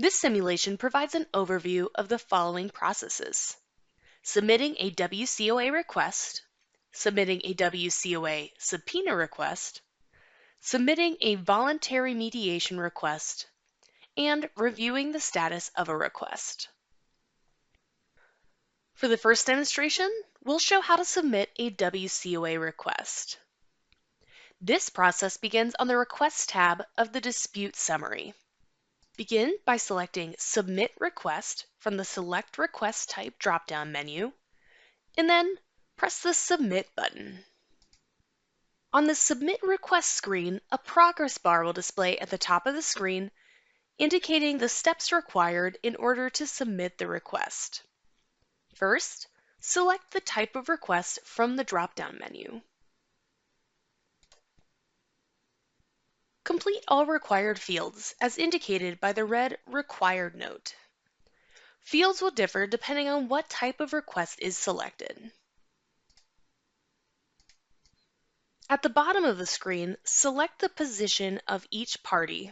This simulation provides an overview of the following processes: submitting a WCOA request, submitting a WCOA subpoena request, submitting a voluntary mediation request, and reviewing the status of a request. For the first demonstration, we'll show how to submit a WCOA request. This process begins on the Request tab of the Dispute Summary. Begin by selecting Submit Request from the Select Request Type drop-down menu, and then press the Submit button. On the Submit Request screen, a progress bar will display at the top of the screen, indicating the steps required in order to submit the request. First, select the type of request from the drop-down menu. Complete all required fields as indicated by the red Required note. Fields will differ depending on what type of request is selected. At the bottom of the screen, select the position of each party.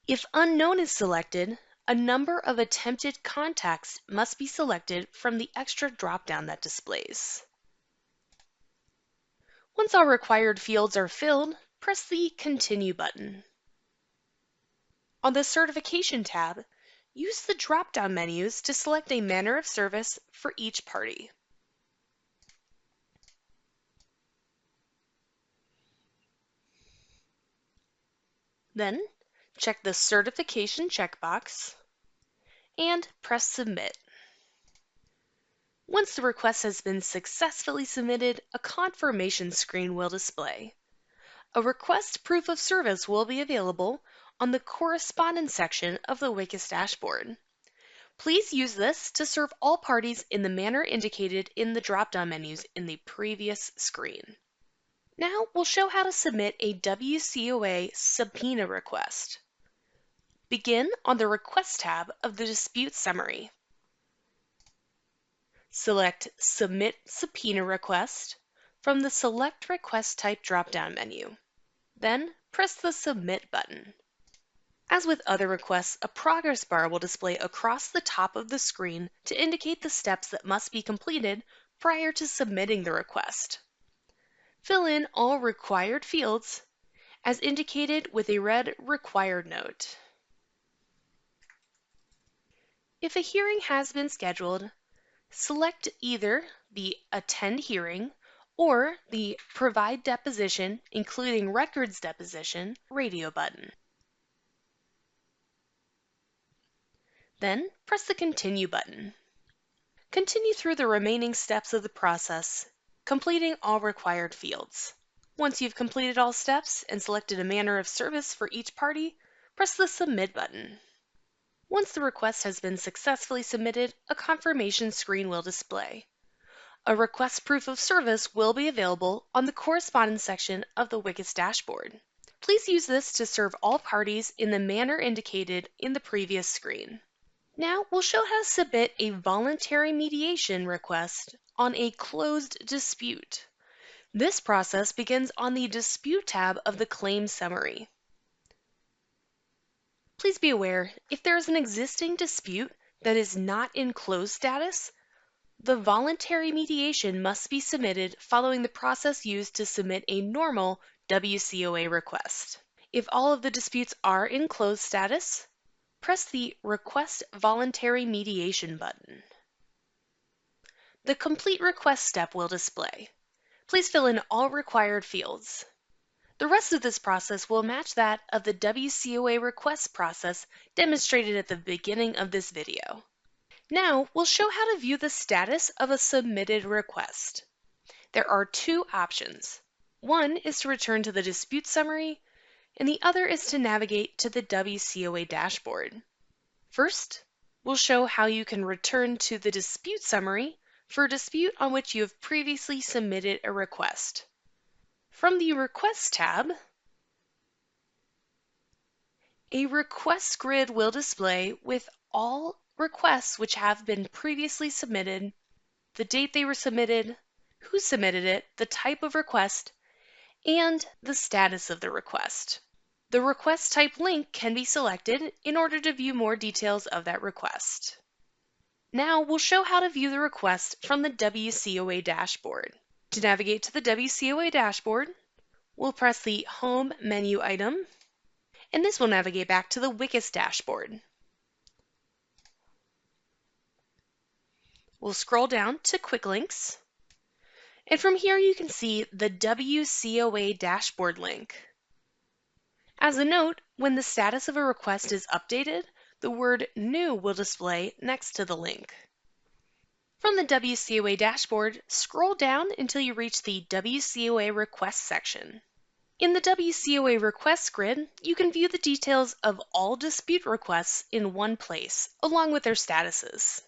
If unknown is selected, a number of attempted contacts must be selected from the extra drop-down that displays. Once all required fields are filled, press the Continue button. On the Certification tab, use the drop-down menus to select a manner of service for each party. Then, check the Certification checkbox and press Submit. Once the request has been successfully submitted, a confirmation screen will display. A request proof of service will be available on the Correspondence section of the WCAIS dashboard. Please use this to serve all parties in the manner indicated in the drop-down menus in the previous screen. Now we'll show how to submit a WCOA subpoena request. Begin on the Request tab of the Dispute Summary. Select Submit Subpoena Request from the Select Request Type drop-down menu. Then press the Submit button. As with other requests, a progress bar will display across the top of the screen to indicate the steps that must be completed prior to submitting the request. Fill in all required fields as indicated with a red Required note. If a hearing has been scheduled, select either the Attend Hearing or the Provide Deposition, including Records Deposition, radio button. Then press the Continue button. Continue through the remaining steps of the process, completing all required fields. Once you've completed all steps and selected a manner of service for each party, press the Submit button. Once the request has been successfully submitted, a confirmation screen will display. A request proof of service will be available on the Correspondence section of the WCAIS dashboard. Please use this to serve all parties in the manner indicated in the previous screen. Now we'll show how to submit a voluntary mediation request on a closed dispute. This process begins on the Dispute tab of the Claim Summary. Please be aware, if there is an existing dispute that is not in closed status, the voluntary mediation must be submitted following the process used to submit a normal WCOA request. If all of the disputes are in closed status, press the Request Voluntary Mediation button. The Complete Request step will display. Please fill in all required fields. The rest of this process will match that of the WCOA request process demonstrated at the beginning of this video. Now we'll show how to view the status of a submitted request. There are two options. One is to return to the Dispute Summary, and the other is to navigate to the WCOA dashboard. First, we'll show how you can return to the Dispute Summary for a dispute on which you have previously submitted a request. From the Request tab, a request grid will display with all requests which have been previously submitted, the date they were submitted, who submitted it, the type of request, and the status of the request. The request type link can be selected in order to view more details of that request. Now we'll show how to view the request from the WCOA dashboard. To navigate to the WCOA dashboard, we'll press the Home menu item, and this will navigate back to the WCAIS dashboard. We'll scroll down to Quick Links, and from here you can see the WCOA dashboard link. As a note, when the status of a request is updated, the word New will display next to the link. From the WCOA dashboard, scroll down until you reach the WCOA Requests section. In the WCOA Requests grid, you can view the details of all dispute requests in one place, along with their statuses.